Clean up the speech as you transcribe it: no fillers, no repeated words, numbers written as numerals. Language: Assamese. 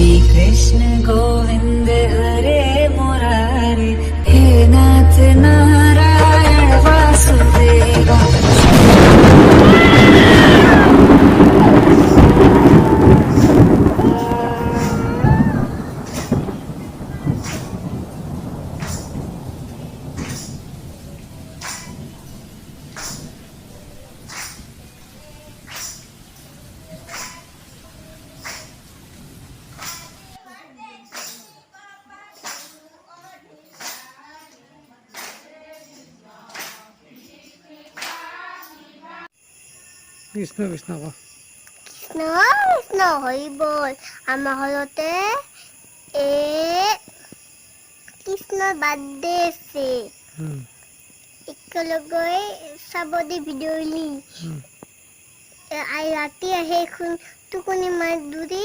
श्री कृष्ण गोविंद हरे मुरारे हे नाथ नारायण वासुदेवा। কৃষ্ণ কৃষ্ণ ক কৃষ্ণ কৃষ্ণ হৰি বল। আমাৰ ঘৰতে কৃষ্ণৰ বাৰ্থডে আছে। একেলগে চাব দি ভিডিঅ' ৰাতি আহে টোপনি মাৰ দূৰি